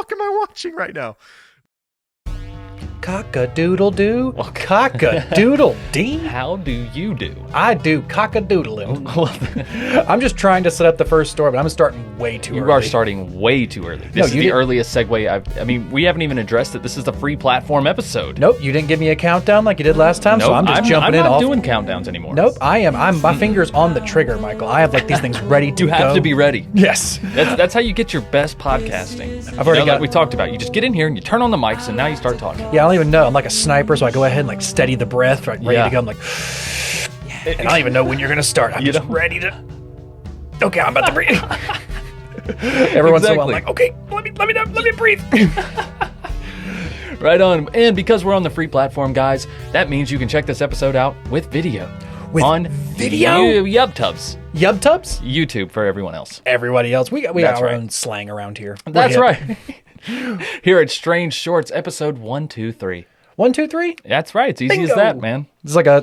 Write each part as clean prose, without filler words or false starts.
fuck am I watching right now? Cock-a-doodle-doo, cock-a-doodle-dee. How do you do? I do cock-a-doodling. I'm just trying to set up the first story, but I'm starting way too early. You are starting way too early. This is the earliest segue I mean, we haven't even addressed that this is the free platform episode. Nope, you didn't give me a countdown like you did last time, so I'm just jumping in. I'm not doing countdowns anymore. Nope, I am. My finger's on the trigger, Michael. I have like these things ready to go. You have to be ready. Yes. That's how you get your best podcasting. I've already got. Like we talked about. You just get in here and you turn on the mics, and now you start talking. Yeah, I don't even know. I'm like a sniper, so I go ahead and like steady the breath, like ready to go. I'm like, and I don't even know when you're gonna start. I'm just ready to. Okay, I'm about to breathe. Every once in a while, I'm like, okay, let me breathe. Right on. And because we're on the free platform, guys, that means you can check this episode out with video. On video? YubTubs. YubTubs? YouTube for everyone else. Everybody else. We got our own slang around here. That's right. Here at Strange Shorts, episode 123. 1, 2, 3? That's right. It's easy as that, man. It's like a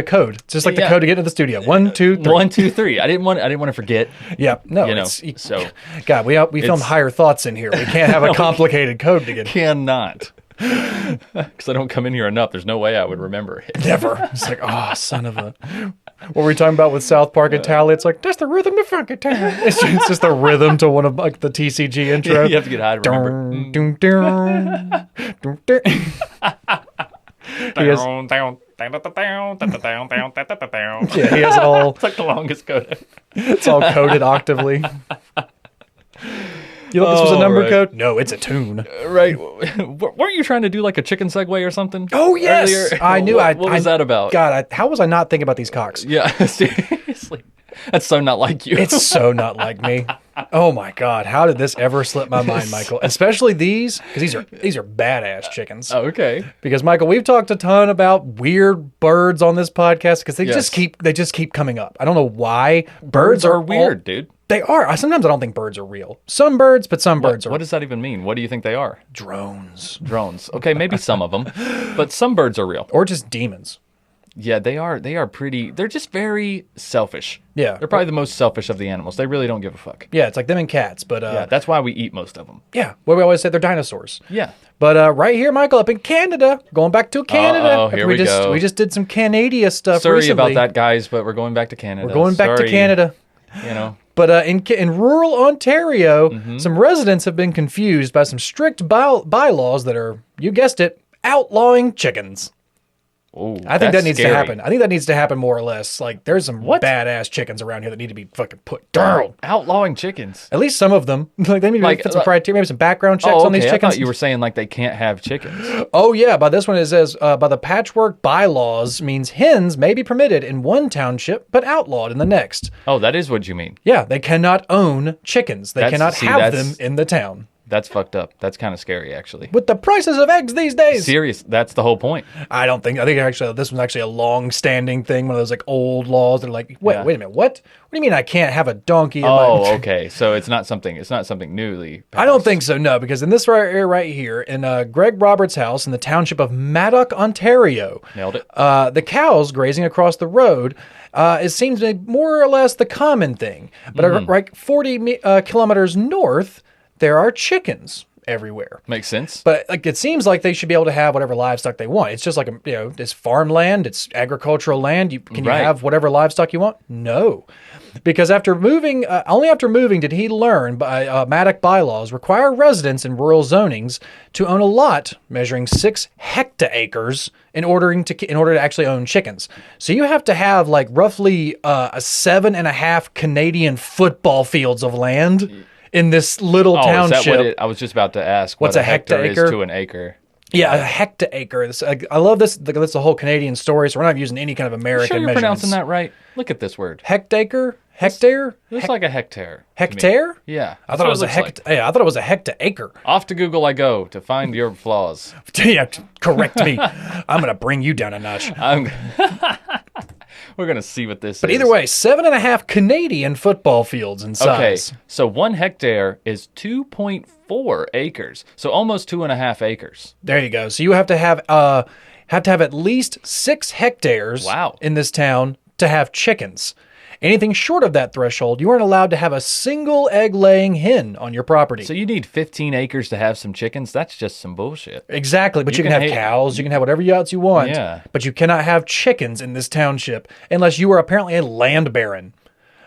code. It's just like the code to get into the studio. 1, 2, 3. 1, 2, 3. I didn't want to forget. Yeah. No. So God, we filmed higher thoughts in here. We can't have a complicated code to get. Cannot. Because I don't come in here enough. There's no way I would remember it. Never. It's like, oh, son of a. What were we talking about with South Park and Tally? It's like, that's the rhythm to Funky Town. It's just the rhythm to one of like the TCG intro. You have to get high to remember. Yeah, he has it all. It's like the longest code. It's all coded octavely. You thought this was a number code? No, it's a tune. Right. Weren't you trying to do like a chicken segue or something? Oh, yes. Earlier? I knew. What was that about? God, how was I not thinking about these cocks? Yeah, seriously. That's so not like you. It's so not like me. Oh, my God. How did this ever slip my mind, Michael? Especially these, because these are badass chickens. Oh, okay. Because, Michael, we've talked a ton about weird birds on this podcast because they just keep coming up. I don't know why. Birds are weird, dude. They are. Sometimes I don't think birds are real. Some birds, but some birds are. What does that even mean? What do you think they are? Drones. Okay, maybe some of them, but some birds are real. Or just demons. Yeah, they are pretty. They're just very selfish. Yeah. They're probably the most selfish of the animals. They really don't give a fuck. Yeah, it's like them and cats, but yeah, that's why we eat most of them. Yeah, what we always say, they're dinosaurs. Yeah. But right here, Michael, up in Canada, going back to Canada. Oh, here we go. We just did some Canada stuff Sorry recently. about that, guys, but we're going back to Canada. We're going back to Canada. You know. But in rural Ontario, some residents have been confused by some strict bylaws that are, you guessed it, outlawing chickens. Ooh, I think that needs to happen. I think that needs to happen more or less. Like, there's some badass chickens around here that need to be fucking put down. Outlawing chickens. At least some of them. Like, they need to fit some criteria, maybe some background checks on these chickens. I thought you were saying like they can't have chickens. Oh yeah, by this one it says by the patchwork bylaws means hens may be permitted in one township but outlawed in the next. Oh, that is what you mean. Yeah, they cannot own chickens. They cannot have them in the town. That's fucked up. That's kind of scary, actually. With the prices of eggs these days. Serious. That's the whole point. I think actually this was actually a long-standing thing, one of those like old laws that are like, wait a minute, what? What do you mean I can't have a donkey? Okay. So it's not something newly passed. I don't think so, no, because in this right here, in Greg Roberts' house in the township of Maddock, Ontario. Nailed it. The cows grazing across the road it seems to be more or less the common thing. But like 40 kilometers north, there are chickens everywhere. Makes sense. But like it seems like they should be able to have whatever livestock they want. It's just like it's farmland, it's agricultural land. Can you have whatever livestock you want? No. Because only after moving did he learn by Maddock bylaws require residents in rural zonings to own a lot measuring 6 hectaacres in order to actually own chickens. So you have to have like roughly a 7.5 Canadian football fields of land in this little township. Is that what I was just about to ask. What's a hectare is to an acre? Yeah, a hectaacre. I love this. That's the whole Canadian story, so we're not using any kind of American sure you're measurements. Pronouncing that right? Look at this word. Hectare? Hectare? Looks like a hectare. Hectare? Yeah. I thought it was a I thought it was a hectaacre. Off to Google I go to find your flaws. Yeah, correct me. I'm going to bring you down a notch. We're going to see what this is. But either way, 7.5 Canadian football fields in size. Okay, so 1 hectare is 2.4 acres. So almost 2.5 acres. There you go. So you have to have at least 6 hectares in this town to have chickens. Anything short of that threshold, you aren't allowed to have a single egg-laying hen on your property. So you need 15 acres to have some chickens? That's just some bullshit. Exactly, but you can have cows, you can have whatever else you want, but you cannot have chickens in this township unless you are apparently a land baron.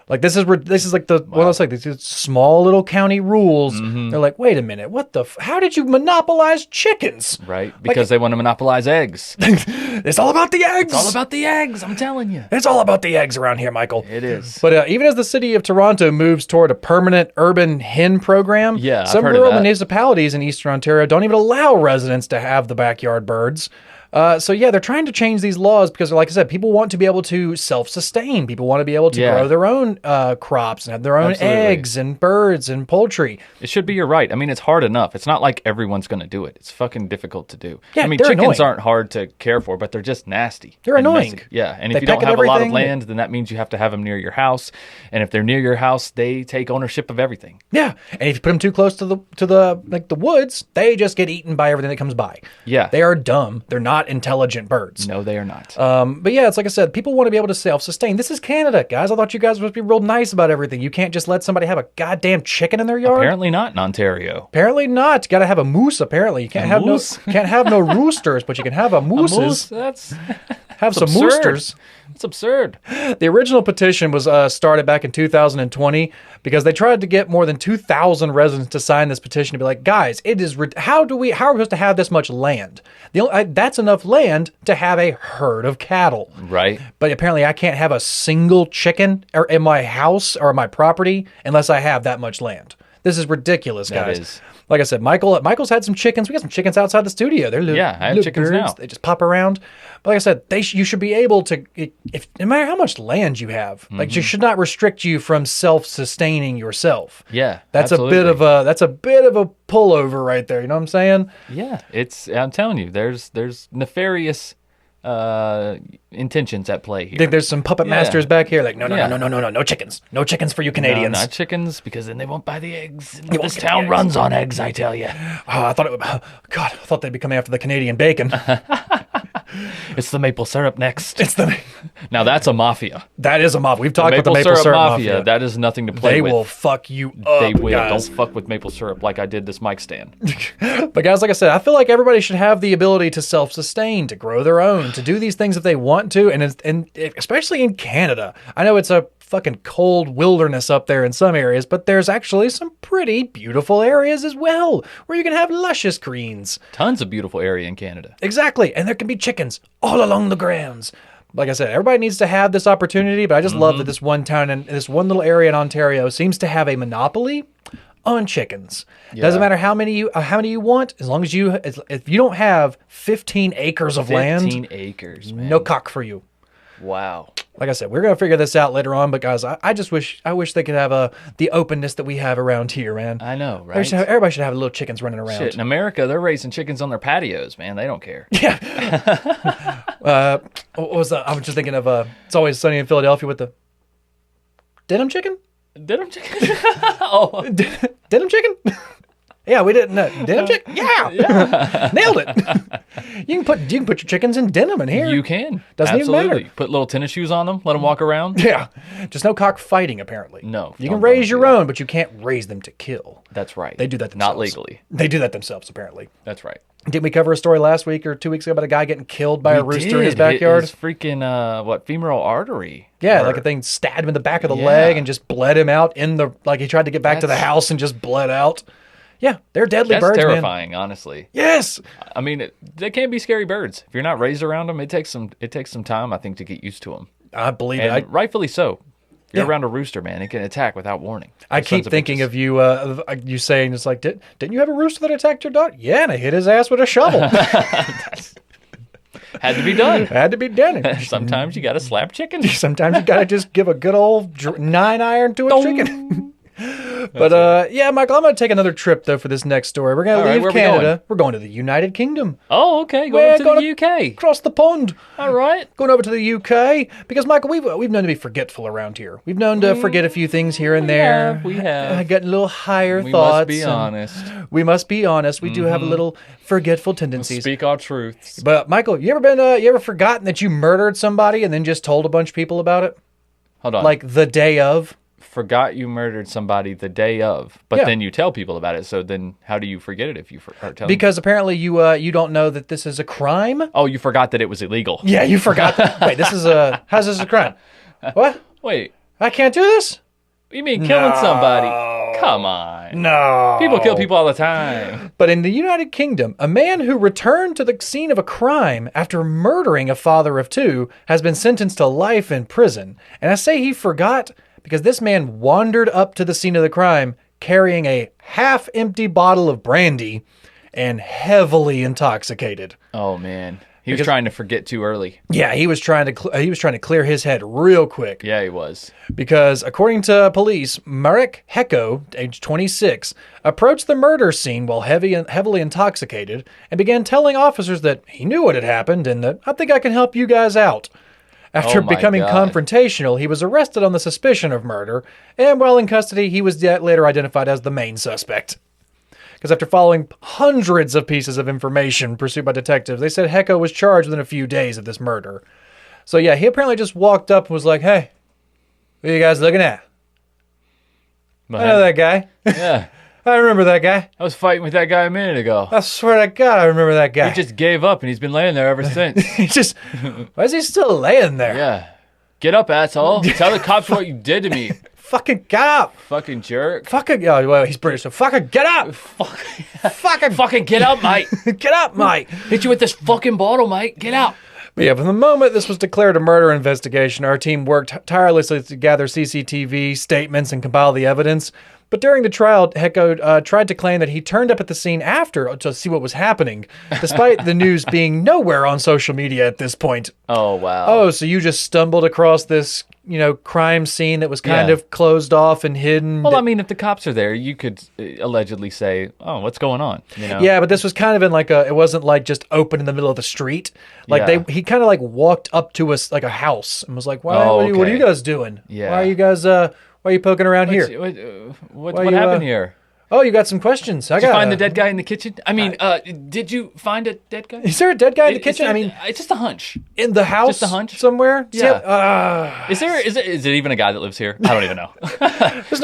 Like this is like the what else like these small little county rules. They're like, wait a minute, what the? How did you monopolize chickens? Right, because they want to monopolize eggs. It's all about the eggs. It's all about the eggs. I'm telling you, it's all about the eggs around here, Michael. It is. But even as the city of Toronto moves toward a permanent urban hen program, some rural municipalities in Eastern Ontario don't even allow residents to have the backyard birds. So they're trying to change these laws because, like I said, people want to be able to self-sustain. People want to be able to grow their own crops and have their own eggs and birds and poultry. It should be your right. I mean, it's hard enough. It's not like everyone's going to do it. It's fucking difficult to do. Yeah, I mean, chickens aren't hard to care for, but they're just nasty. They're annoying. Messy. Yeah, and if you don't have a lot of land, then that means you have to have them near your house. And if they're near your house, they take ownership of everything. Yeah, and if you put them too close to the woods, they just get eaten by everything that comes by. Yeah, they are dumb. They're not intelligent birds. No, they are not. But yeah, it's like I said, people want to be able to self-sustain. This is Canada, guys. I thought you guys would be real nice about everything. You can't just let somebody have a goddamn chicken in their yard. Apparently not in Ontario. Apparently not. You got to have a moose. Apparently, you can't have no roosters, but you can have a mooses. A moose? That's have some absurd. moosters. It's absurd. The original petition was started back in 2020 because they tried to get more than 2,000 residents to sign this petition to be like, guys, how are we supposed to have this much land? That's enough land to have a herd of cattle. Right. But apparently I can't have a single chicken in my house or my property unless I have that much land. This is ridiculous, guys. That is. Like I said, Michael's had some chickens. We got some chickens outside the studio. They're I have chickens birds. now. They just pop around. But like I said, you should be able to, no matter how much land you have, like you should not restrict you from self-sustaining yourself. Yeah, that's absolutely. a bit of a pullover right there. You know what I'm saying? Yeah, I'm telling you, there's nefarious intentions at play here. I think there's some puppet masters back here like, no chickens. No chickens for you Canadians. No, not chickens, because then they won't buy the eggs. This town runs on eggs, I tell you. Oh, I thought they'd be coming after the Canadian bacon. It's the maple syrup next. Now that's a mafia. That is a mafia. We've talked about the maple syrup mafia. That is nothing to play with. They will fuck you up. They will. Guys. Don't fuck with maple syrup like I did this mic stand. But guys, like I said, I feel like everybody should have the ability to self-sustain, to grow their own, to do these things if they want to, and especially in Canada. I know it's a fucking cold wilderness up there in some areas, but there's actually some pretty beautiful areas as well where you can have luscious greens. Tons of beautiful area in Canada. Exactly, and there can be chickens all along the grounds. Like I said, everybody needs to have this opportunity, but I just love that this one town and this one little area in Ontario seems to have a monopoly on chickens. Yeah. Doesn't matter how many you want, as long as if you don't have 15 acres of land, 15 acres, man. No cock for you. Wow. Like I said, we're gonna figure this out later on, but guys, I just wish they could have the openness that we have around here, man. I know, right? Everybody should have little chickens running around. Shit, in America, they're raising chickens on their patios, man. They don't care. Yeah. What was that? I was just thinking of It's Always Sunny in Philadelphia with the denim chicken. Denim chicken? Oh, denim chicken. Yeah, we didn't. Denim chicken? Yeah. Nailed it. You can put your chickens in denim in here. You can. Doesn't Absolutely. even matter. Put little tennis shoes on them. Let them walk around. Yeah. Just no cock fighting, apparently. No. You can raise your own, but you can't raise them to kill. That's right. They do that themselves. Not legally. They do that themselves, apparently. That's right. Didn't we cover a story last week or 2 weeks ago about a guy getting killed by a rooster in his backyard? His freaking, femoral artery. Yeah, like a thing stabbed him in the back of the leg and just bled him out he tried to get back to the house and just bled out. Yeah, they're deadly birds, That's terrifying, honestly. Yes. I mean, they can be scary birds. If you're not raised around them, it takes some time, I think, to get used to them. I believe it. Rightfully so. You're Yeah. around a rooster, man. It can attack without warning. I keep thinking of you you saying, it's like, didn't you have a rooster that attacked your dog? Yeah, and I hit his ass with a shovel. Had to be done. Had to be done. Sometimes you got to slap chicken. Sometimes you got to just give a good old 9-iron to a chicken. But yeah, Michael, I'm going to take another trip though for this next story. We're going to leave Canada. We're going to the United Kingdom. Oh, okay. Going to the UK. Across the pond. All right. Going over to the UK because Michael, we've known to be forgetful around here. We've known to forget a few things here and there. We have. Getting a little higher we thoughts. We must be honest. We must be honest. We do have a little forgetful tendencies. Speak our truths. But Michael, you ever forgotten that you murdered somebody and then just told a bunch of people about it? Hold on. Like the day of. Forgot you murdered somebody the day of, but then you tell people about it. So then how do you forget it if you are telling Because apparently you don't know that this is a crime? Oh, you forgot that it was illegal. Yeah, you forgot. Wait, how's this a crime? What? Wait. I can't do this? You mean killing somebody? Come on. No. People kill people all the time. But in the United Kingdom, a man who returned to the scene of a crime after murdering a father of two has been sentenced to life in prison. And I say he forgot because this man wandered up to the scene of the crime carrying a half-empty bottle of brandy and heavily intoxicated. Oh, man. He was trying to forget too early. Yeah, he was trying to clear his head real quick. Yeah, he was. Because according to police, Marek Hecko, age 26, approached the murder scene while heavily intoxicated and began telling officers that he knew what had happened and that I think I can help you guys out. After becoming confrontational, he was arrested on the suspicion of murder, and while in custody, he was later identified as the main suspect. Because after following hundreds of pieces of information pursued by detectives, they said Hecko was charged within a few days of this murder. So yeah, he apparently just walked up and was like, hey, what are you guys looking at? I know that guy. Yeah. I remember that guy. I was fighting with that guy a minute ago. I swear to God, I remember that guy. He just gave up and he's been laying there ever since. Why is he still laying there? Yeah. Get up, asshole. Tell the cops what you did to me. Fucking get up. Fucking jerk. Well, he's British, so fucking get up. Fucking get up, mate. Get up, mate. Hit you with this fucking bottle, mate. Get up. But yeah, from the moment this was declared a murder investigation, our team worked tirelessly to gather CCTV statements and compile the evidence. But during the trial, Hecko tried to claim that he turned up at the scene after to see what was happening, despite the news being nowhere on social media at this point. Oh, wow. Oh, so you just stumbled across this, crime scene that was kind of closed off and hidden. Well, I mean, if the cops are there, you could allegedly say, oh, what's going on? Yeah, but this was kind of in it wasn't like just open in the middle of the street. He kind of walked up to us like a house and was like, what are you guys doing? Yeah. Why are you poking around here? What happened here? Oh, you got some questions. Did you find the dead guy in the kitchen? I mean, did you find a dead guy? Is there a dead guy in the kitchen? It's just a hunch. In the house? Just a hunch? Somewhere? Yeah. Is it even a guy that lives here? I don't even know. There's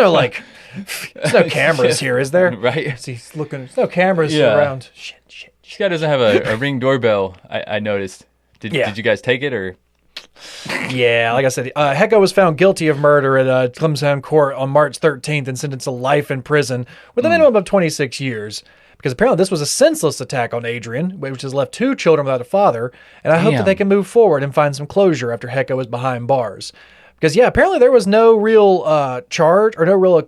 no cameras here, is there? Right. He's looking. There's no cameras around. Shit. This guy doesn't have a Ring doorbell, I noticed. Did you guys take it or? Yeah, like I said, Hecko was found guilty of murder at Clemson Court on March 13th and sentenced to life in prison with a minimum of 26 years. Because apparently this was a senseless attack on Adrian, which has left two children without a father. And I hope that they can move forward and find some closure after Hecko is behind bars. Because, apparently there was no real charge or no real,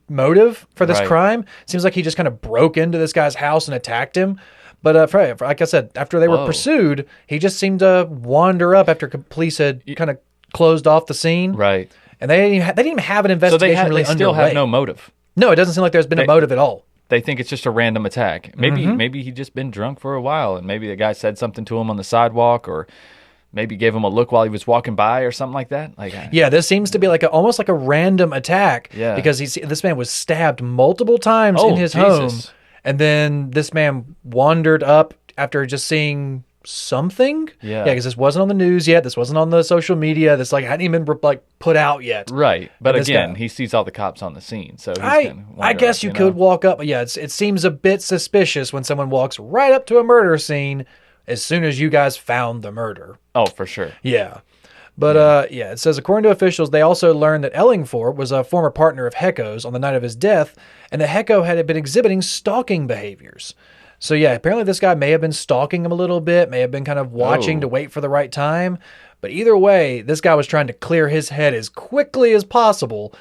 motive for this crime. Seems like he just kind of broke into this guy's house and attacked him. But like I said, after they were pursued, he just seemed to wander up after police had kind of closed off the scene. Right. And they didn't even have an investigation they still underway. have no motive. No, it doesn't seem like there's been a motive at all. They think it's just a random attack. Maybe he'd just been drunk for a while, and maybe the guy said something to him on the sidewalk, or maybe gave him a look while he was walking by or something like that. This seems to be almost like a random attack. Yeah. Because this man was stabbed multiple times in his home. And then this man wandered up after just seeing something. Yeah. Because this wasn't on the news yet. This wasn't on the social media. This hadn't even put out yet. Right. But again, he sees all the cops on the scene. So I guess you could walk up. Yeah, it seems a bit suspicious when someone walks right up to a murder scene as soon as you guys found the murder. Oh, for sure. Yeah. But it says, according to officials, they also learned that Ellingford was a former partner of Hecko's on the night of his death, and that Hecko had been exhibiting stalking behaviors. So apparently this guy may have been stalking him a little bit, may have been kind of watching to wait for the right time. But either way, this guy was trying to clear his head as quickly as possible.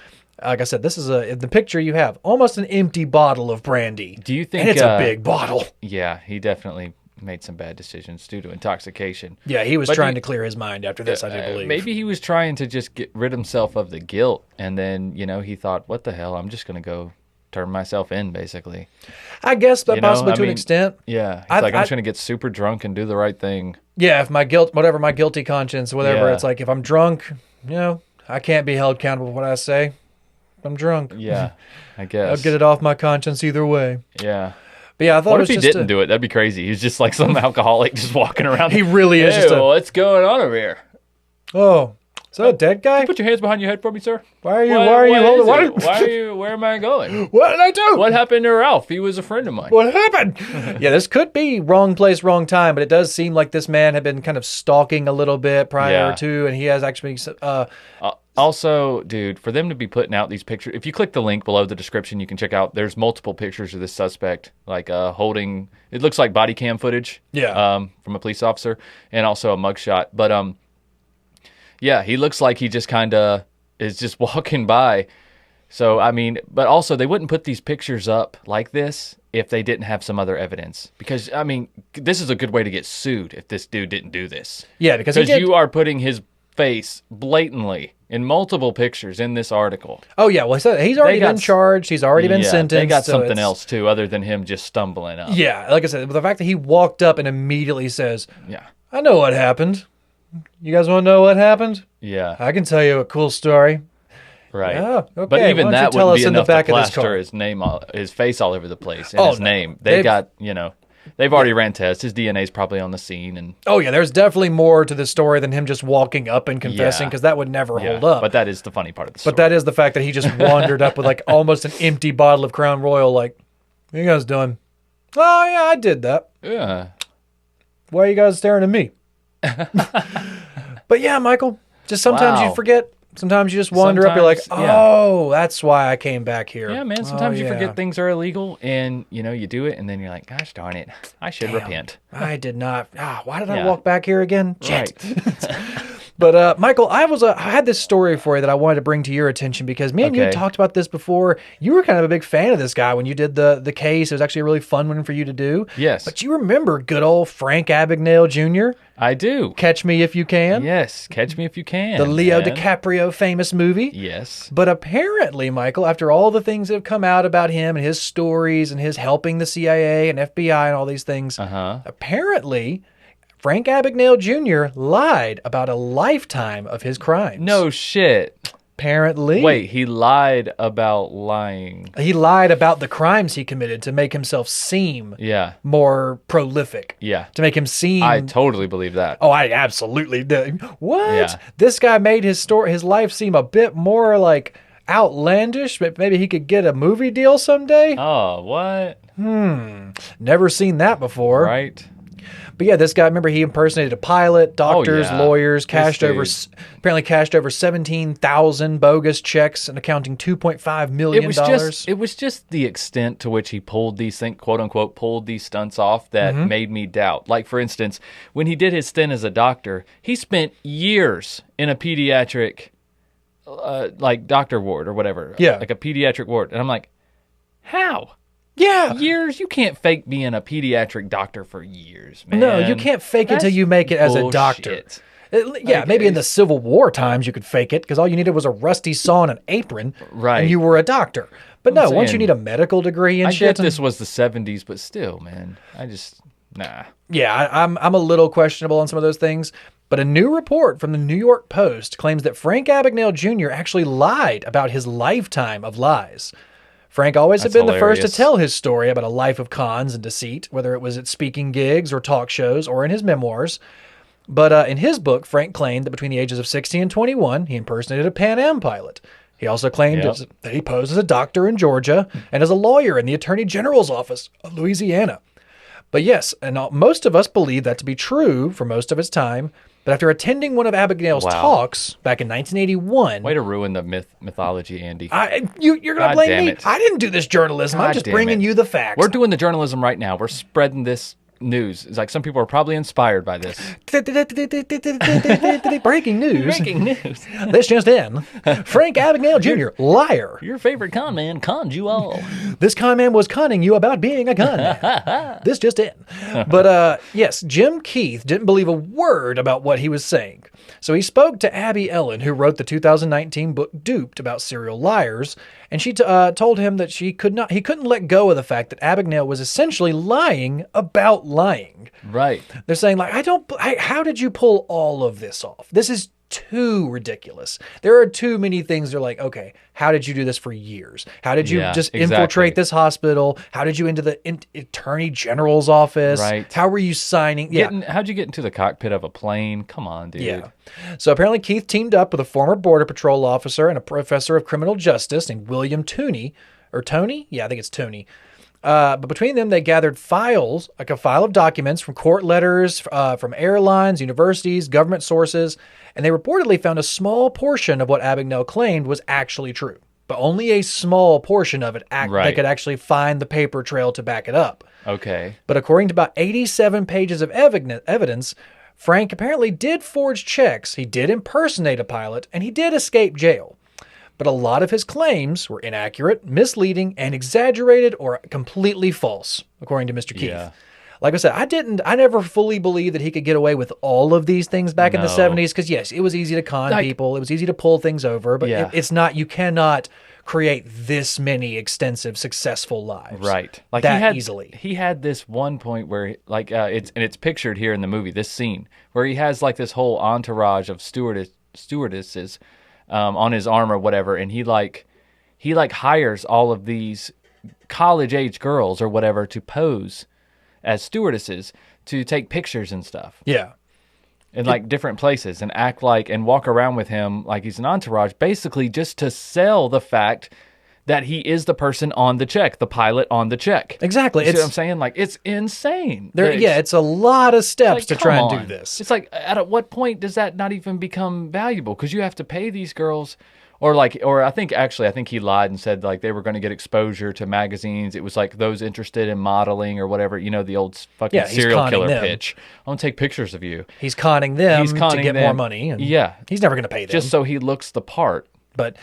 Like I said, this is in the picture you have, almost an empty bottle of brandy. Do you think... And it's a big bottle. Yeah, he definitely made some bad decisions due to intoxication. Yeah, he was trying to clear his mind after this, I do believe. Maybe he was trying to just get rid himself of the guilt, and then, he thought, what the hell, I'm just going to go turn myself in, basically. I guess that possibly to an extent. Yeah, I'm just going to get super drunk and do the right thing. Yeah, if my guilty conscience, whatever, it's if I'm drunk, I can't be held accountable for what I say. I'm drunk. Yeah, I guess. I'll get it off my conscience either way. Yeah. But I thought what if he didn't do it? That'd be crazy. He's just like some alcoholic just walking around. He really is. What's going on over here? Oh, Is that a dead guy? Put your hands behind your head for me, sir. Why are you holding? Where am I going? What did I do? What happened to Ralph? He was a friend of mine. What happened? Yeah, this could be wrong place, wrong time, but it does seem like this man had been kind of stalking a little bit prior to, and he has actually. Also, dude, for them to be putting out these pictures, if you click the link below the description, you can check out. There's multiple pictures of this suspect, like holding. It looks like body cam footage. Yeah. From a police officer, and also a mugshot, but yeah, he looks like he just kind of is just walking by. So, I mean, but also they wouldn't put these pictures up like this if they didn't have some other evidence. Because, I mean, this is a good way to get sued if this dude didn't do this. Yeah, because you are putting his face blatantly in multiple pictures in this article. Oh, yeah. Well, he's already been charged. He's already been sentenced. They got something else, too, other than him just stumbling up. Yeah, like I said, the fact that he walked up and immediately says, yeah, I know what happened. You guys want to know what happened? Yeah. I can tell you a cool story. Right. Oh, okay. But even that wouldn't be enough to plaster his his face all over the place and his name. They've got, they've already ran tests. His DNA is probably on the scene. And oh, yeah, there's definitely more to the story than him just walking up and confessing, because that would never hold up. But that is the funny part of the story. But that is the fact that he just wandered up with like almost an empty bottle of Crown Royal, like, what are you guys doing? Oh, yeah, I did that. Yeah. Why are you guys staring at me? But yeah, Michael, just sometimes you forget. Sometimes you just wander up. You're like, oh, that's why I came back here. Yeah, man. Sometimes you forget things are illegal, and you do it, and then you're like, gosh darn it, I should repent. I did not. Why did I walk back here again? Right. But Michael, I had this story for you that I wanted to bring to your attention, because me and you talked about this before. You were kind of a big fan of this guy when you did the case. It was actually a really fun one for you to do. Yes. But you remember good old Frank Abagnale Jr.? I do. Catch Me If You Can? Yes, Catch Me If You Can. The Leo DiCaprio famous movie? Yes. But apparently, Michael, after all the things that have come out about him and his stories and his helping the CIA and FBI and all these things, apparently Frank Abagnale Jr. lied about a lifetime of his crimes. No shit. Apparently. Wait, he lied about lying. He lied about the crimes he committed to make himself seem more prolific. Yeah. To make him seem... I totally believe that. Oh, I absolutely did. What? Yeah. This guy made his life seem a bit more like outlandish, but maybe he could get a movie deal someday? Oh, what? Never seen that before. Right. But yeah, this guy, remember, he impersonated a pilot, doctors, lawyers, apparently cashed over 17,000 bogus checks and accounting $2.5 million. It was just the extent to which he pulled these things, quote unquote, pulled these stunts off that made me doubt. Like, for instance, when he did his stint as a doctor, he spent years in a pediatric, like doctor ward or whatever. Yeah. Like a pediatric ward. And I'm like, how? Yeah. Years? You can't fake being a pediatric doctor for years, man. No, you can't fake it until you make it as a doctor. Maybe in the Civil War times you could fake it, because all you needed was a rusty saw and an apron, and you were a doctor. But no, once you need a medical degree and shit. I get this was the 70s, but still, man, nah. Yeah, I'm a little questionable on some of those things. But a new report from the New York Post claims that Frank Abagnale Jr. actually lied about his lifetime of lies. Frank always had been the first to tell his story about a life of cons and deceit, whether it was at speaking gigs or talk shows or in his memoirs. But in his book, Frank claimed that between the ages of 16 and 21, he impersonated a Pan Am pilot. He also claimed that he posed as a doctor in Georgia and as a lawyer in the Attorney General's office of Louisiana. But yes, and most of us believe that to be true for most of his time. But after attending one of Abagnale's talks back in 1981... Way to ruin the mythology, Andy. You're going to blame me? I didn't do this journalism. I'm just bringing you the facts. We're doing the journalism right now. We're spreading this news. It's like some people are probably inspired by this. Breaking news. Breaking news. This just in. Frank Abagnale Jr., liar. Your favorite con man conned you all. This con man was conning you about being a con man. This just in. But yes, Jim Keith didn't believe a word about what he was saying. So he spoke to Abby Ellen, who wrote the 2019 book Duped about serial liars, and she told him that he couldn't let go of the fact that Abagnale was essentially lying about lying. Right. They're saying, like, how did you pull all of this off? This is too ridiculous. There are too many things. They're like, okay, how did you do this for years? How did you just infiltrate this hospital? How did you into the attorney general's office? Right. How were you signing? How'd you get into the cockpit of a plane? Come on, dude. Yeah. So apparently Keith teamed up with a former Border Patrol officer and a professor of criminal justice named William Tooney. Or Tony? Yeah, I think it's Tooney. But between them, they gathered files, like a file of documents from court letters, from airlines, universities, government sources, and they reportedly found a small portion of what Abagnale claimed was actually true. But only a small portion of it they could actually find the paper trail to back it up. Okay. But according to about 87 pages of evidence, Frank apparently did forge checks, he did impersonate a pilot, and he did escape jail. But a lot of his claims were inaccurate, misleading, and exaggerated or completely false, according to Mr. Keith. Yeah. Like I said, I never fully believed that he could get away with all of these things back in the 70s, because yes, it was easy to con people, it was easy to pull things over, but it's not, you cannot create this many extensive, successful lives. Right. Like easily. He had this one point where, like, it's pictured here in the movie, this scene, where he has like this whole entourage of stewardesses on his arm or whatever, and he hires all of these college age girls or whatever to pose as stewardesses to take pictures and stuff. Yeah. In like different places and act like and walk around with him like he's an entourage, basically just to sell the fact that he is the person on the check, the pilot on the check. Exactly. You see what I'm saying? Like, it's insane. It's a lot of steps to try and do this. It's like, at what point does that not even become valuable? Because you have to pay these girls, or I think he lied and said like they were going to get exposure to magazines. It was like those interested in modeling or whatever, the old fucking serial killer pitch. I want to take pictures of you. He's conning them to get more money. And he's never going to pay them. Just so he looks the part. But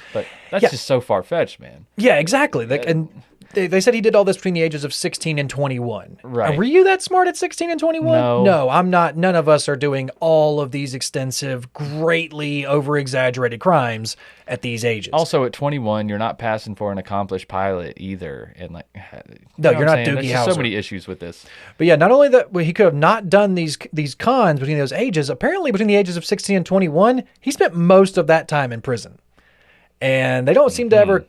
that's just so far-fetched, man. Yeah, exactly. And they said he did all this between the ages of 16 and 21. Right. Were you that smart at 16 and 21? No, I'm not. None of us are doing all of these extensive, greatly over-exaggerated crimes at these ages. Also, at 21, you're not passing for an accomplished pilot either. And like, no, you're not Doogie There's Howser. There's so many issues with this. But yeah, not only that, he could have not done these cons between those ages. Apparently, between the ages of 16 and 21, he spent most of that time in prison. And they don't seem to ever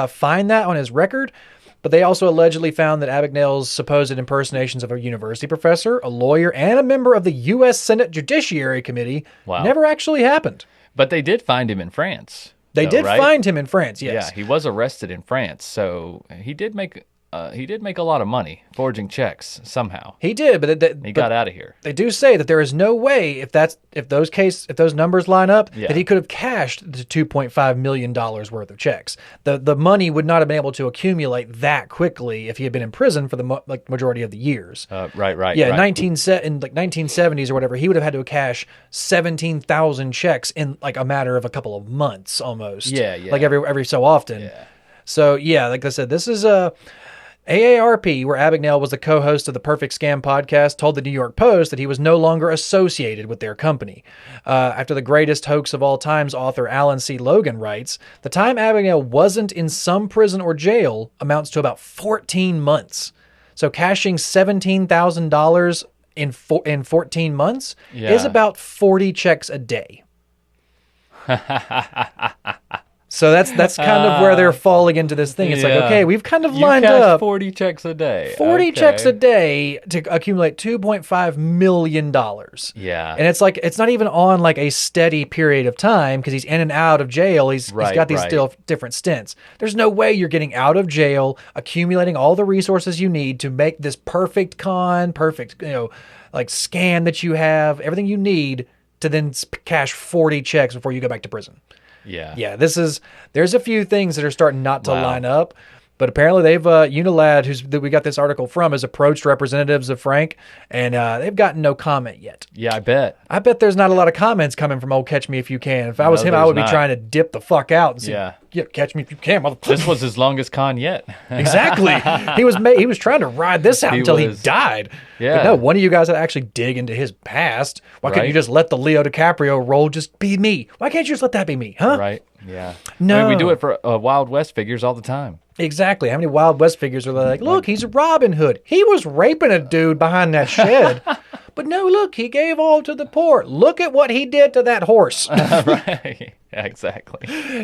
find that on his record, but they also allegedly found that Abagnale's supposed impersonations of a university professor, a lawyer, and a member of the U.S. Senate Judiciary Committee never actually happened. But they did find him in France. They did find him in France, yes. Yeah, he was arrested in France, so he did make a lot of money forging checks somehow. He did, but he got out of here. They do say that there is no way if those numbers line up that he could have cashed the $2.5 million worth of checks. The money would not have been able to accumulate that quickly if he had been in prison for the majority of the years. Right. Yeah, in 1970s or whatever, he would have had to cash 17,000 checks in like a matter of a couple of months almost. Yeah. Like every so often. Yeah. So yeah, like I said, this is AARP, where Abagnale was the co-host of the Perfect Scam podcast, told the New York Post that he was no longer associated with their company. After the greatest hoax of all times, author Alan C. Logan writes, the time Abagnale wasn't in some prison or jail amounts to about 14 months. So cashing $17,000 in 14 months is about 40 checks a day. So that's kind of where they're falling into this thing. It's like, okay, we've kind of lined up 40 checks a day. 40 checks a day to accumulate $2.5 million. Yeah. And it's like, it's not even on like a steady period of time because he's in and out of jail. He's got these different stints. There's no way you're getting out of jail, accumulating all the resources you need to make this perfect like scan that you have, everything you need to then cash 40 checks before you go back to prison. Yeah, there's a few things that are starting not to line up, but apparently they've, Unilad, that we got this article from, has approached representatives of Frank, and they've gotten no comment yet. Yeah, I bet there's not a lot of comments coming from old Catch Me If You Can. If I was him, I would be trying to dip the fuck out and say, catch me if you can, motherfucker. This was his longest con yet. Exactly. He was trying to ride this out until he died. Yeah. But no, one of you guys had to actually dig into his past. Why couldn't you just let the Leo DiCaprio role just be me? Why can't you just let that be me, huh? Right, yeah. No. I mean, we do it for Wild West figures all the time. Exactly. How many Wild West figures are like, look, he's Robin Hood. He was raping a dude behind that shed. But no, look, he gave all to the poor. Look at what he did to that horse. Right. Yeah, exactly.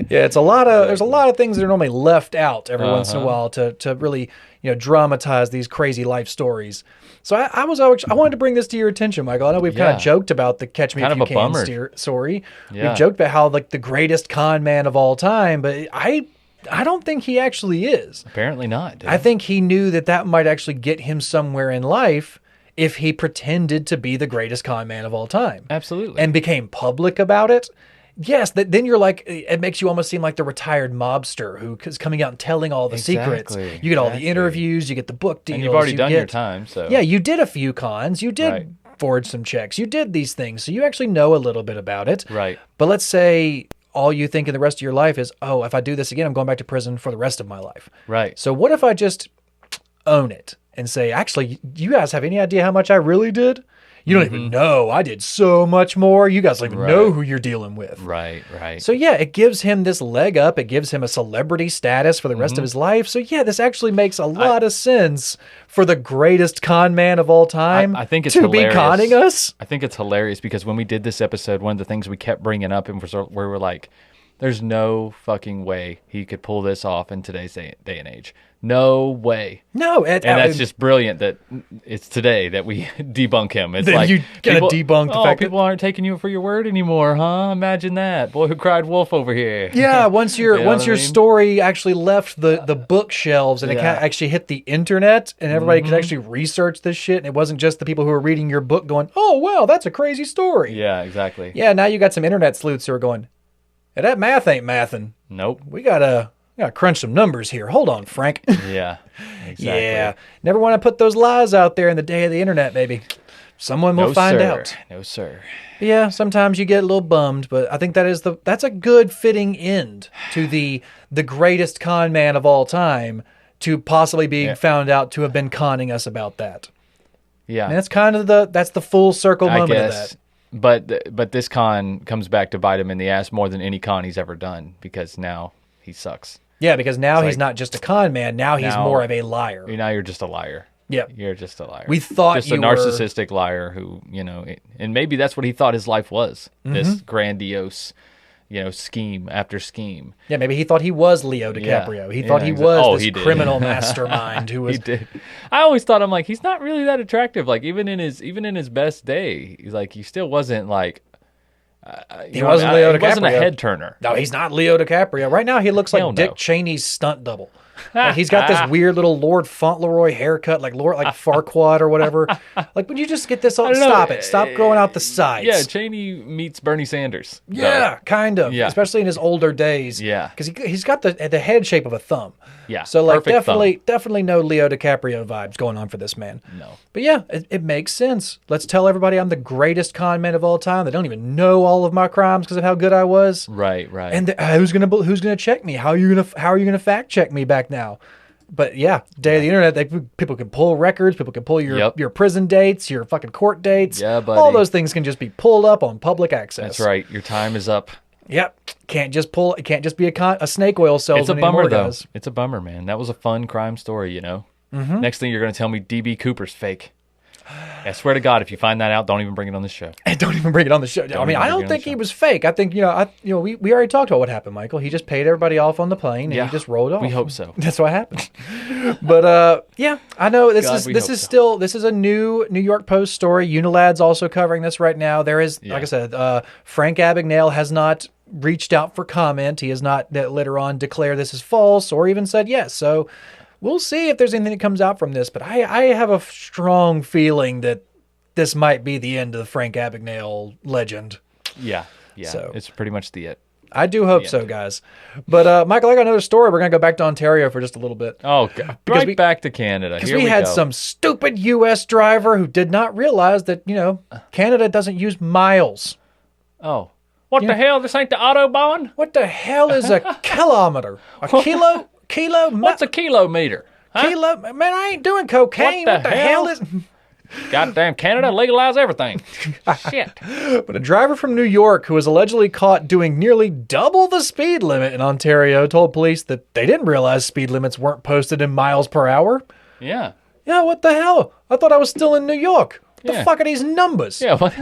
Yeah, it's a lot of there's a lot of things that are normally left out every once in a while to really dramatize these crazy life stories. So I wanted to bring this to your attention, Michael. I know we've kind of joked about the Catch Me If You Can story. Yeah. We've joked about how like the greatest con man of all time, but I don't think he actually is. Apparently not. Dude. I think he knew that might actually get him somewhere in life if he pretended to be the greatest con man of all time. Absolutely. And became public about it. Yes, then you're like, it makes you almost seem like the retired mobster who is coming out and telling all the secrets. You get all the interviews, you get the book deals. And you've already done your time, so. Yeah, you did a few cons. You did forge some checks. You did these things. So you actually know a little bit about it. Right. But let's say all you think in the rest of your life is, oh, if I do this again, I'm going back to prison for the rest of my life. Right. So what if I just own it and say, actually, you guys have any idea how much I really did? You don't even know. I did so much more. You guys don't even know who you're dealing with. Right, right. So, yeah, it gives him this leg up. It gives him a celebrity status for the rest of his life. So, yeah, this actually makes a lot of sense for the greatest con man of all time I think it's to hilarious. Be conning us. I think it's hilarious because when we did this episode, one of the things we kept bringing up and we were like, there's no fucking way he could pull this off in today's day and age. No way. No. And that's just brilliant that it's today that we debunk him. It's like you gotta debunk the fact people aren't taking you for your word anymore, huh? Imagine that. Boy who cried wolf over here. Yeah, once your story actually left the bookshelves and it actually hit the internet and everybody could actually research this shit and it wasn't just the people who were reading your book going, oh, wow, that's a crazy story. Yeah, exactly. Yeah, now you got some internet sleuths who are going, hey, that math ain't mathin'. Nope. We gotta crunch some numbers here. Hold on, Frank. Yeah, exactly. Yeah, never want to put those lies out there in the day of the internet, baby. Someone will find out. No, sir. Yeah, sometimes you get a little bummed, but I think that's a good fitting end to the greatest con man of all time to possibly being found out to have been conning us about that. Yeah, and that's kind of the full circle moment of that. But this con comes back to bite him in the ass more than any con he's ever done because now he sucks. Yeah, because now he's not just a con man. Now he's more of a liar. Now you're just a liar. Yeah, you're just a liar. We thought just a narcissistic liar who, and maybe that's what he thought his life was. This grandiose, scheme after scheme. Yeah, maybe he thought he was Leo DiCaprio. He thought he was this criminal mastermind who was. He did. I always thought I'm like he's not really that attractive. Like even in his best day, he's like he still wasn't like. He wasn't Leo DiCaprio. He wasn't a head turner. No, he's not Leo DiCaprio. Right now, he looks like Dick Cheney's stunt double. Like he's got this weird little Lord Fauntleroy haircut, like Farquaad or whatever. Like, would you just get this? Stop it! Stop growing out the sides. Yeah, Cheney meets Bernie Sanders. Yeah, kind of. Yeah. Especially in his older days. Yeah, because he's got the head shape of a thumb. Yeah. So like definitely no Leo DiCaprio vibes going on for this man. No. But yeah, it makes sense. Let's tell everybody I'm the greatest con man of all time. They don't even know all of my crimes because of how good I was. Right. Right. And who's gonna check me? How are you gonna fact check me back now? But yeah, day of the internet, people can pull records, people can pull your prison dates, your fucking court dates. Yeah, buddy. All those things can just be pulled up on public access. That's right. Your time is up. Yep. Can't just be a snake oil salesman. It's a bummer, anymore, though. guys. It's a bummer, man. That was a fun crime story, Next thing you're going to tell me DB Cooper's fake. I swear to God, if you find that out, don't even bring it on the show. And don't even bring it on the show. I don't think he was fake. I think, we already talked about what happened, Michael. He just paid everybody off on the plane and he just rolled off. We hope so. That's what happened. But I know this is a new New York Post story. Unilad's also covering this right now. There is, like I said, Frank Abagnale has not reached out for comment. He has not later on declared this is false or even said yes. So we'll see if there's anything that comes out from this, but I have a strong feeling that this might be the end of the Frank Abagnale legend. Yeah. So it's pretty much the it. I do hope so, guys. But Michael, I got another story. We're going to go back to Ontario for just a little bit. Oh, God. Back to Canada. Because we had some stupid U.S. driver who did not realize that, Canada doesn't use miles. Oh. What the hell? This ain't the Autobahn? What the hell is a kilometer? A kilo? What's a kilometer? Huh? Kilo? Man, I ain't doing cocaine. What the hell is... Goddamn Canada, legalize everything. Shit. But a driver from New York who was allegedly caught doing nearly double the speed limit in Ontario told police that they didn't realize speed limits weren't posted in miles per hour. Yeah. Yeah, what the hell? I thought I was still in New York. The fuck are these numbers? Yeah. What?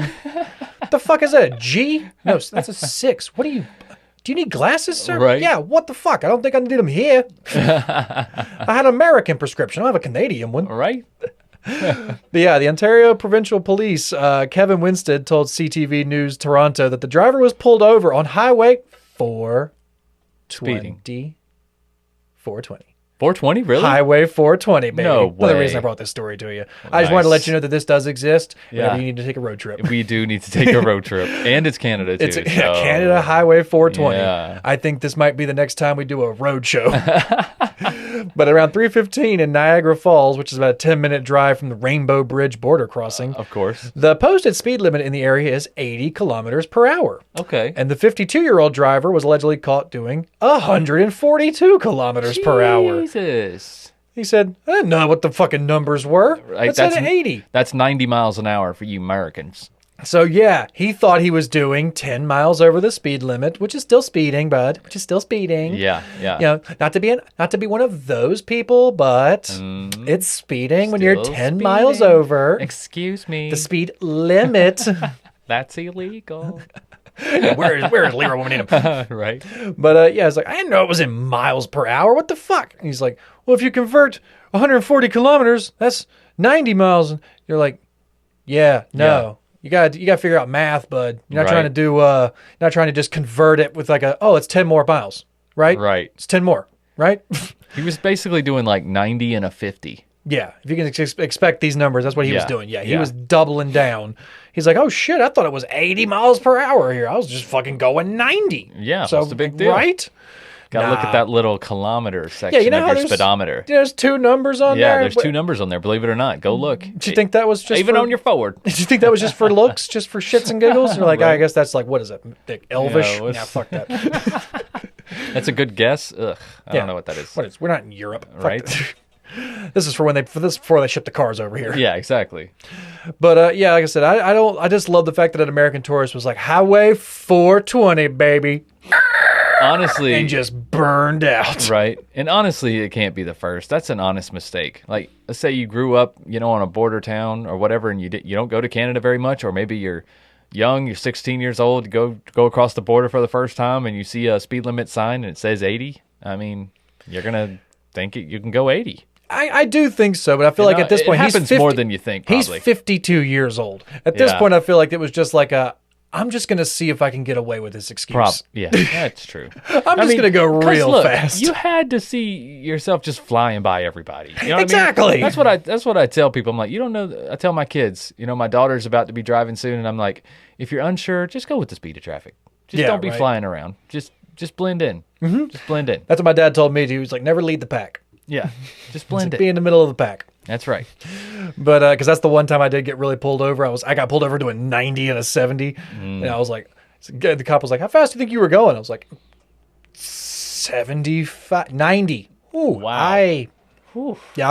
The fuck is that, a G? No, that's a 6. What do you need glasses, sir? Right. Yeah, what the fuck? I don't think I need them here. I had an American prescription. I don't have a Canadian one. Right. But yeah, the Ontario Provincial Police, Kevin Winstead told CTV News Toronto that the driver was pulled over on Highway 420. 420. 420, really? Highway 420, baby. No Another way. reason I brought this story to you. I just wanted to let you know that this does exist whenever you need to take a road trip. We do need to take a road trip. And it's Canada, too. It's Canada Highway 420. Yeah. I think this might be the next time we do a road show. But around 3:15 in Niagara Falls, which is about a 10-minute drive from the Rainbow Bridge border crossing, Of course. the posted speed limit in the area is 80 kilometers per hour. Okay. And the 52-year-old driver was allegedly caught doing 142 kilometers per hour. Jesus. He said, I didn't know what the fucking numbers were. Right, It said 80. That's 90 miles an hour for you Americans. So yeah, he thought he was doing 10 miles over the speed limit, which is still speeding, bud. Which is still speeding. Yeah, yeah. You know, not to be one of those people, but it's speeding when you're Still 10 miles speeding. over Excuse me. the speed limit. That's illegal. Where is Leroy when we need him? Right. But yeah, it's like, I didn't know it was in miles per hour. What the fuck? And he's like, well, if you convert 140 kilometers, that's 90 miles. And you're like, yeah, no. You got to figure out math, bud. You're not trying to do not trying to just convert it with like it's 10 more miles, right? Right. It's 10 more, right? He was basically doing like 90 and a 50. Yeah, if you can expect these numbers, that's what he was Yeah. doing. Yeah, he Yeah. was doubling down. He's like, oh shit, I thought it was 80 miles per hour here. I was just fucking going 90. Yeah, so that's a big deal. Right? Got to look at that little kilometer section you know how of your there's- speedometer. There's 2 numbers on Yeah, there. there's 2 numbers on there. Believe it or not, go look. Did you think that was just even for, on your forward? Did you think that was just for looks, just for shits and giggles? Or like, I guess that's like, what is it? Like Elvish? Yeah, what's- Yeah, fuck that. That's a good guess. Ugh, I don't know what that is. What is? We're not in Europe, Fuck Right? that. This is before they ship the cars over here. Yeah, exactly. But yeah, like I said, I just love the fact that an American tourist was like, Highway 420, baby, Honestly, and just burned out. right. And honestly, it can't be the first. That's an honest mistake. Like, let's say you grew up, on a border town or whatever, and you don't go to Canada very much, or maybe you're young, you're 16 years old, go across the border for the first time, and you see a speed limit sign and it says 80. I mean, you're gonna think you can go 80. I do think so, but I feel like at this point, it he's happens 50, more than you think. He's Probably. 52 years old. At this Yeah. point, I feel like it was just like I'm just going to see if I can get away with this excuse. Yeah, that's true. I'm just going to go 'cause real look, fast. You had to see yourself just flying by everybody. You know what Exactly. I mean? That's what I tell people. I'm like, you don't know. I tell my kids, my daughter's about to be driving soon, and I'm like, if you're unsure, just go with the speed of traffic. Just Yeah, don't be right. flying around. Just blend in. Mm-hmm. Just blend in. That's what my dad told me. He was like, never lead the pack. Yeah, just blend Be in. in the middle of the pack. That's right. But because that's the one time I did get really pulled over. I got pulled over doing 90 and a 70, and I was like, the cop was like, "How fast do you think you were going?" I was like, 75, 90. Ooh, Wow. I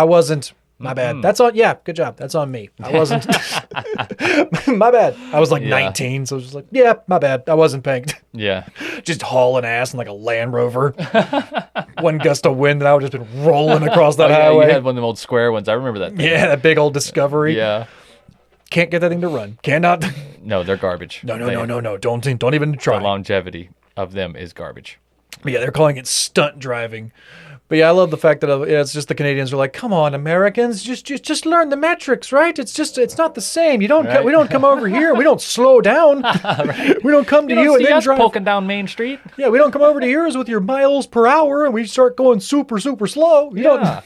wasn't. My bad. That's on. Yeah, good job. That's on me. I wasn't. My bad. I was like Yeah. 19, so I was just like, yeah, my bad. I wasn't paying. Yeah. Just hauling ass in like a Land Rover. One gust of wind, and I would just been rolling across that Oh, yeah, highway. you had one of them old square ones. I remember that thing. Yeah, that big old Discovery. Yeah. Can't get that thing to run. Cannot. No, they're garbage. No. Don't even try. The longevity of them is garbage. But yeah, they're calling it stunt driving. But yeah, I love the fact that it's just the Canadians are like, come on, Americans, just learn the metrics, right? It's not the same. We don't come over here. We don't slow down. Right. We don't come to you and then drive. Poking down Main Street. Yeah, we don't come over to yours with your miles per hour and we start going super, super slow. You don't.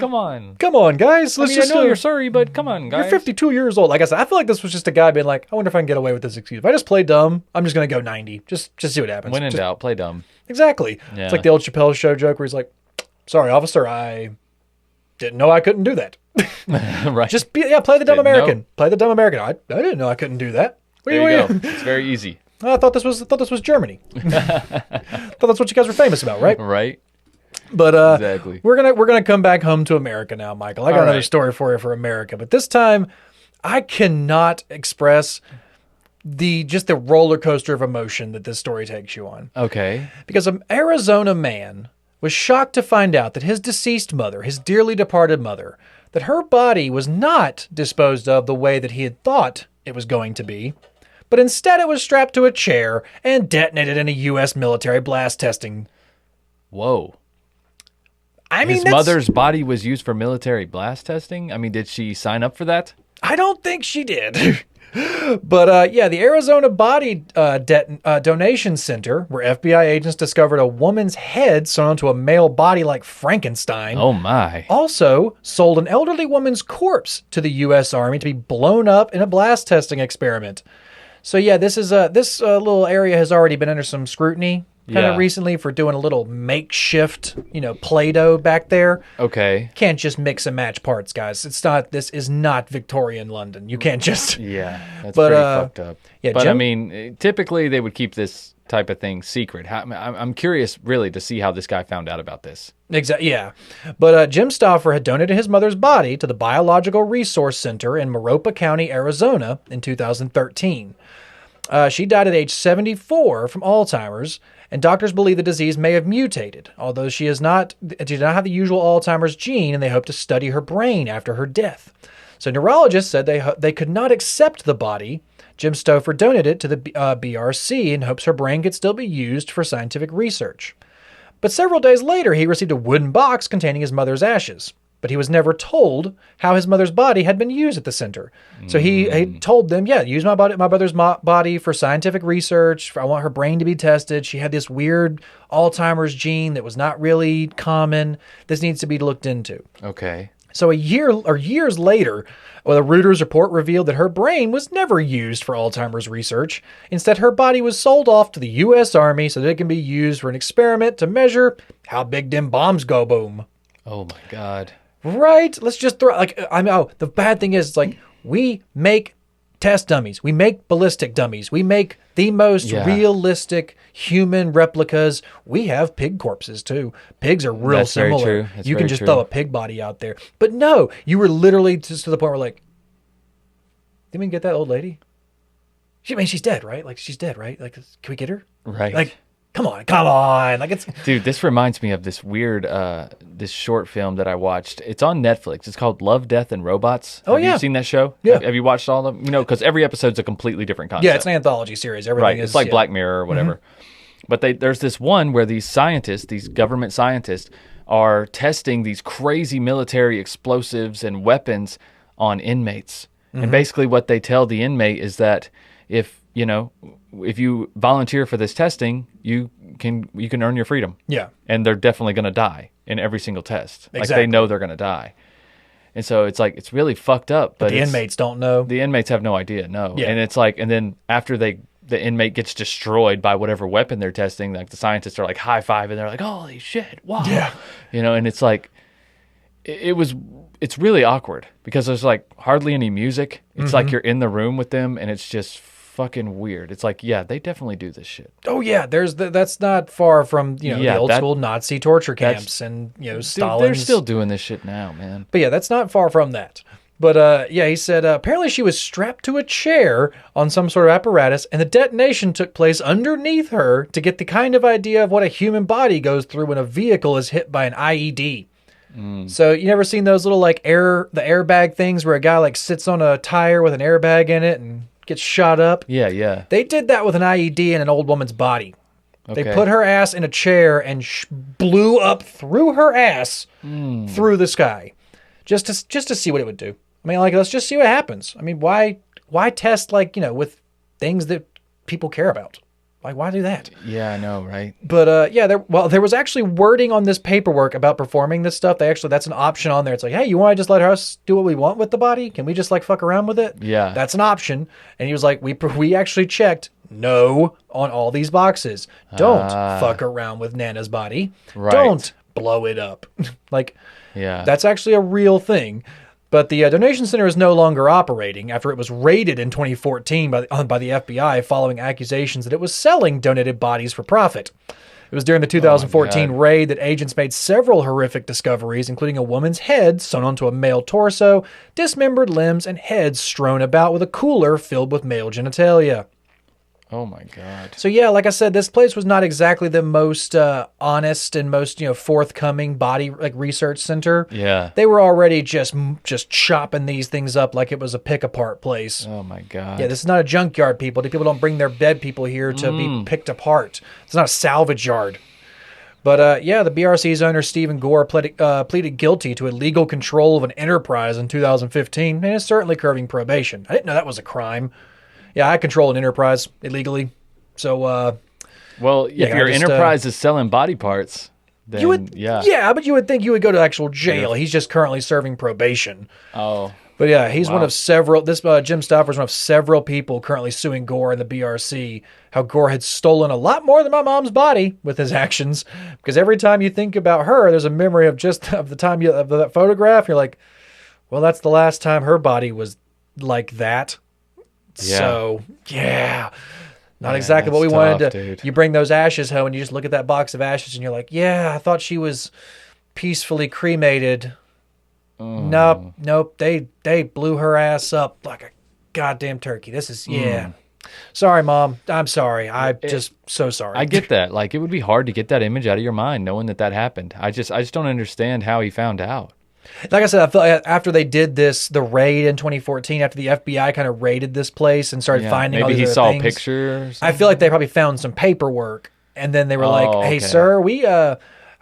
Come on. Come on, guys. Let's I just. know you're sorry, but come on, guys. You're 52 years old. Like I said, I feel like this was just a guy being like, I wonder if I can get away with this excuse. If I just play dumb, I'm just going to go 90. Just see what happens. When in doubt, play dumb. Exactly. Yeah. It's like the old Chappelle Show joke where he's like, sorry, officer, I didn't know I couldn't do that. Right. Play the dumb Didn't American. know. Play the dumb American. I didn't know I couldn't do that. What There you do go. It's very easy. I thought this was Germany. Thought that's what you guys were famous about, right? Right? But Exactly. we're gonna come back home to America now, Michael. I got All another right. story for you for America, but this time I cannot express the roller coaster of emotion that this story takes you on. Okay. Because an Arizona man was shocked to find out that his deceased mother, his dearly departed mother, that her body was not disposed of the way that he had thought it was going to be, but instead it was strapped to a chair and detonated in a U.S. military blast testing. Whoa. I mean, his mother's body was used for military blast testing? I mean, did she sign up for that? I don't think she did. But the Arizona Body Donation Center, where FBI agents discovered a woman's head sewn onto a male body like Frankenstein. Oh, my. Also sold an elderly woman's corpse to the U.S. Army to be blown up in a blast testing experiment. So, yeah, this little area has already been under some scrutiny kind of recently for doing a little makeshift, Play-Doh back there. Okay. Can't just mix and match parts, guys. This is not Victorian London. You can't just... Yeah, that's pretty fucked up. Yeah, but, I mean, typically they would keep this type of thing secret. I'm curious, really, to see how this guy found out about this. Exactly, yeah. But Jim Stauffer had donated his mother's body to the Biological Resource Center in Maricopa County, Arizona in 2013. She died at age 74 from Alzheimer's, and doctors believe the disease may have mutated, although she did not have the usual Alzheimer's gene, and they hope to study her brain after her death. So neurologists said they could not accept the body. Jim Stauffer donated it to the BRC in hopes her brain could still be used for scientific research. But several days later, he received a wooden box containing his mother's ashes. But he was never told how his mother's body had been used at the center. So he told them, use my mother's body for scientific research. I want her brain to be tested. She had this weird Alzheimer's gene that was not really common. This needs to be looked into. Okay. So years later, the Reuters report revealed that her brain was never used for Alzheimer's research. Instead, her body was sold off to the U.S. Army so that it can be used for an experiment to measure how big them bombs go boom. Oh, my God. Right? Let's just throw, the bad thing is, we make test dummies. We make ballistic dummies. We make the most realistic human replicas. We have pig corpses, too. Pigs are real similar. Very true. You can just throw a pig body out there. But no, you were literally just to the point where, didn't we get that old lady? She's dead, right? She's dead, right? Can we get her? Right. Come on. Dude, this reminds me of this weird, this short film that I watched. It's on Netflix. It's called Love, Death, and Robots. Have you seen that show? Yeah. Have you watched all of them? Because every episode's a completely different concept. Yeah, it's an anthology series. Everything is... It's like Black Mirror or whatever. Mm-hmm. But there's this one where these scientists, these government scientists, are testing these crazy military explosives and weapons on inmates. Mm-hmm. And basically what they tell the inmate is that if you volunteer for this testing, you can earn your freedom. Yeah. And they're definitely going to die in every single test. Exactly. They know they're going to die. And so it's really fucked up. But the inmates don't know. The inmates have no idea, no. Yeah. And and then after the inmate gets destroyed by whatever weapon they're testing, the scientists are high-fiving. They're like, holy shit, wow. Yeah. And it's it's really awkward because there's hardly any music. It's like you're in the room with them and it's just fucking weird. It's they definitely do this shit. Oh yeah, that's not far from the old school Nazi torture camps and Stalin's. They're still doing this shit now, man. But yeah, that's not far from that. But he said apparently she was strapped to a chair on some sort of apparatus, and the detonation took place underneath her to get the kind of idea of what a human body goes through when a vehicle is hit by an IED. So you never seen those little the airbag things where a guy sits on a tire with an airbag in it and gets shot up? Yeah. They did that with an IED in an old woman's body. Okay. They put her ass in a chair and blew up through her ass through the sky, just to see what it would do. I mean, let's just see what happens. I mean, why test with things that people care about? Why do that? Yeah, I know, right? But there was actually wording on this paperwork about performing this stuff. That's an option on there. It's hey, you want to just let us do what we want with the body? Can we just fuck around with it? Yeah, that's an option. And he was like, we actually checked no on all these boxes. Don't fuck around with Nana's body. Right. Don't blow it up. Yeah, that's actually a real thing. But the donation center is no longer operating after it was raided in 2014 by the FBI following accusations that it was selling donated bodies for profit. It was during the 2014 raid that agents made several horrific discoveries, including a woman's head sewn onto a male torso, dismembered limbs, and heads strewn about with a cooler filled with male genitalia. Oh my God. So yeah, like I said, this place was not exactly the most honest and most forthcoming body research center. Yeah. They were already just chopping these things up like it was a pick apart place. Oh my God. Yeah, this is not a junkyard, people. The people don't bring their dead people here to be picked apart. It's not a salvage yard. But yeah, the BRC's owner, Stephen Gore, pleaded guilty to illegal control of an enterprise in 2015, and is certainly curbing probation. I didn't know that was a crime. Yeah, I control an enterprise illegally. So, well, if your enterprise is selling body parts, then yeah, but you would think you would go to actual jail. He's just currently serving probation. Oh. But yeah, he's one of several. This Jim Stauffer's one of several people currently suing Gore and the BRC. How Gore had stolen a lot more than my mom's body with his actions. Because every time you think about her, there's a memory of the time of that photograph. You're like, well, that's the last time her body was like that. Yeah. So yeah, not exactly what we wanted to. Dude. You bring those ashes home and you just look at that box of ashes and you're like, yeah, I thought she was peacefully cremated. Nope. They blew her ass up like a goddamn turkey. This is Sorry, Mom. I'm sorry. Just so sorry. I get that. Like, it would be hard to get that image out of your mind, knowing that happened. I just don't understand how he found out. Like I said, I feel like after they did the raid in 2014, after the FBI kind of raided this place and started finding all these other things. Maybe he saw a picture. I feel like they probably found some paperwork, and then they were like, "Hey, sir,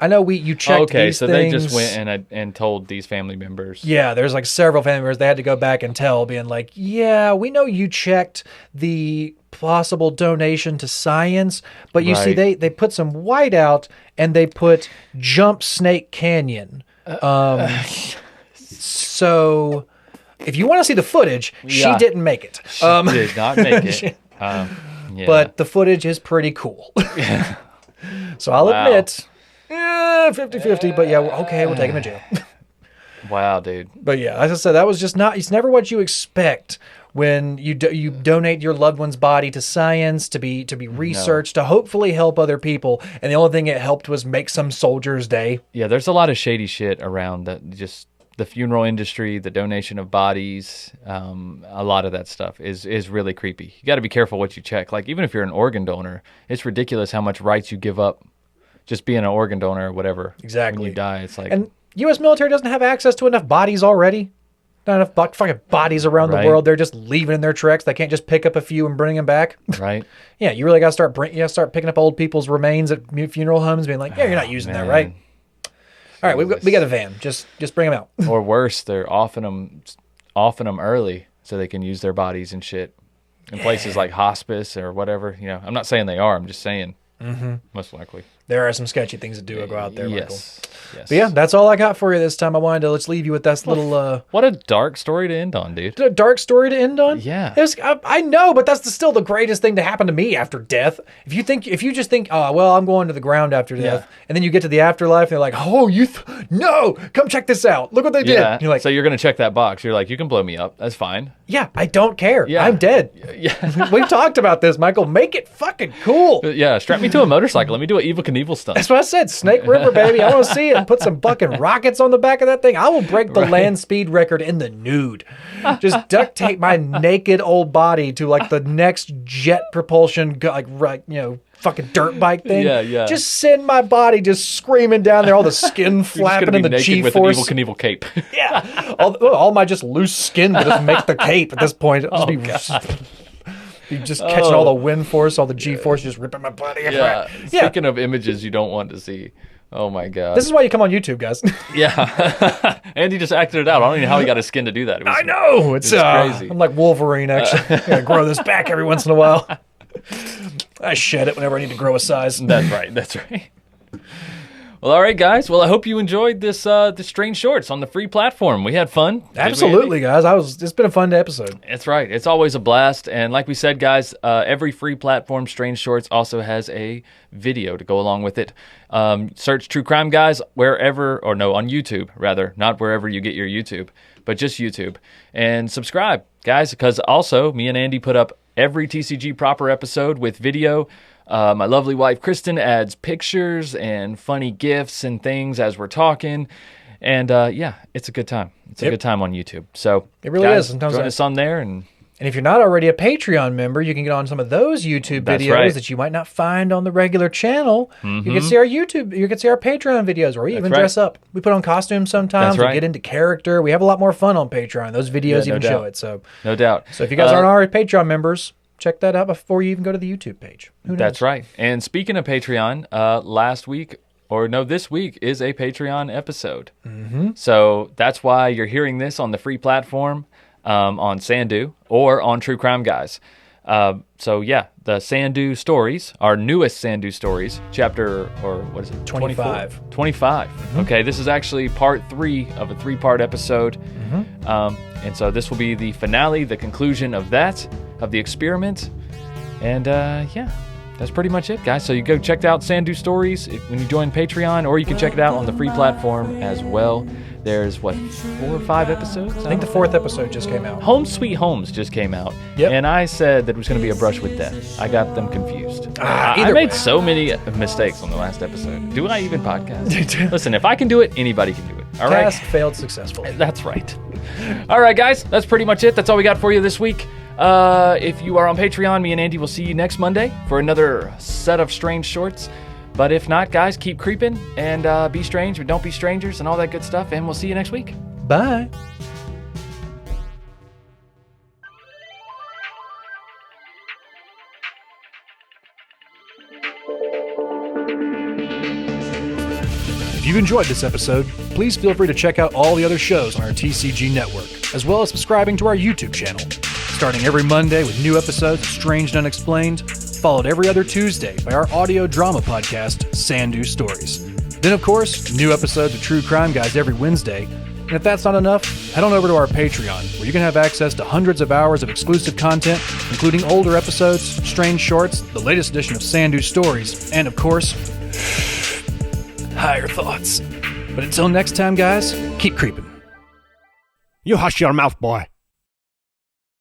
I know you checked these things." They just went and told these family members. Yeah, there's like several family members they had to go back and tell, being like, "Yeah, we know you checked the possible donation to science, but you see they put some white out and they put Jump Snake Canyon." So if you want to see the footage, she didn't make it. She did not make it. But the footage is pretty cool. So I'll admit, 50-50, but yeah, okay, we'll take him to jail. Wow, dude. But yeah, as I said, that was just it's never what you expect when you donate your loved one's body to science, to be researched, to hopefully help other people. And the only thing it helped was make some soldier's day. Yeah, there's a lot of shady shit around just the funeral industry, the donation of bodies. A lot of that stuff is really creepy. You got to be careful what you check. Like, even if you're an organ donor, it's ridiculous how much rights you give up just being an organ donor or whatever. Exactly. When you die, it's like... And U.S. military doesn't have access to enough bodies already. Not enough fucking bodies around the world. They're just leaving in their treks. They can't just pick up a few and bring them back. Right. Yeah, you really got to start picking up old people's remains at funeral homes, being like, yeah, you're not using that, right? All right, we got a van. Just bring them out. Or worse, they're offing them early so they can use their bodies and shit in places like hospice or whatever. I'm not saying they are. I'm just saying most likely. There are some sketchy things that do go out there, Michael. Yes. But yeah, that's all I got for you this time. I wanted to leave you with that little... What a dark story to end on, dude. A dark story to end on? Yeah. I know, but that's still the greatest thing to happen to me after death. If you just think, oh, well, I'm going to the ground after death, and then you get to the afterlife, and they're like, oh, no, come check this out. Look what they did. You're like, so you're going to check that box. You're like, you can blow me up. That's fine. Yeah, I don't care. Yeah. I'm dead. Yeah. We've talked about this, Michael. Make it fucking cool. Yeah, strap me to a motorcycle. Let me do an Evel Knievel stunt. That's what I said. Snake River, baby. I want to see it. Put some fucking rockets on the back of that thing. I will break the land speed record in the nude. Just duct tape my naked old body to like the next jet propulsion, fucking dirt bike thing. Yeah. Just send my body just screaming down there, all the skin flapping in the G-force. With an Evel Knievel cape. Yeah. All my just loose skin to just make the cape at this point. It'll be just catching all the wind force, all the G-force, just ripping my body apart. Speaking of images you don't want to see. Oh my God. This is why you come on YouTube, guys. Yeah. Andy just acted it out. I don't even know how he got his skin to do that. I know. It's crazy. I'm like Wolverine, actually. I gotta grow this back every once in a while. I shed it whenever I need to grow a size. That's right. Well, all right, guys. Well, I hope you enjoyed this Strange Shorts on the free platform. We had fun. Absolutely, guys. It's been a fun episode. That's right. It's always a blast. And like we said, guys, every free platform, Strange Shorts, also has a video to go along with it. Search True Crime Guys on YouTube, rather. Not wherever you get your YouTube, but just YouTube. And subscribe, guys, because also me and Andy put up every TCG Proper episode with video. My lovely wife, Kristen, adds pictures and funny GIFs and things as we're talking. And, it's a good time. It's a good time on YouTube. So it really is. Sometimes join us on there. And And if you're not already a Patreon member, you can get on some of those YouTube videos that you might not find on the regular channel. You can see our you can see our Patreon videos where we even dress up. We put on costumes sometimes. We get into character. We have a lot more fun on Patreon. Those videos even show it. So no doubt. So if you guys aren't already Patreon members, check that out before you even go to the YouTube page. Who knows? That's right. And speaking of Patreon, this week is a Patreon episode. So that's why you're hearing this on the free platform. On Sandu or on True Crime Guys. So yeah, the Sandu stories, our newest Sandu stories, chapter, or what is it? 25. 25. Okay, this is actually part 3 of a 3-part episode. And so this will be the finale, the conclusion of the experiment. And yeah, that's pretty much it, guys. So you go check out Sandu Stories when you join Patreon, or you can check it out on the free platform as well. There's, 4 or 5 episodes? I think the 4th episode just came out. Home Sweet Homes just came out. Yep. And I said that it was going to be A Brush with Death. I got them confused. I made so many mistakes on the last episode. Do I even podcast? Listen, if I can do it, anybody can do it. All right? Cast failed successfully. That's right. All right, guys. That's pretty much it. That's all we got for you this week. If you are on Patreon, me and Andy will see you next Monday for another set of strange shorts. But if not, guys, keep creeping and be strange, but don't be strangers and all that good stuff. And we'll see you next week. Bye. If you enjoyed this episode, please feel free to check out all the other shows on our TCG network, as well as subscribing to our YouTube channel. Starting every Monday with new episodes of Strange and Unexplained, followed every other Tuesday by our audio drama podcast, Sandu Stories. Then, of course, new episodes of True Crime Guys every Wednesday. And if that's not enough, head on over to our Patreon, where you can have access to hundreds of hours of exclusive content, including older episodes, strange shorts, the latest edition of Sandu Stories, and, of course, higher thoughts. But until next time, guys, keep creeping. You hush your mouth, boy.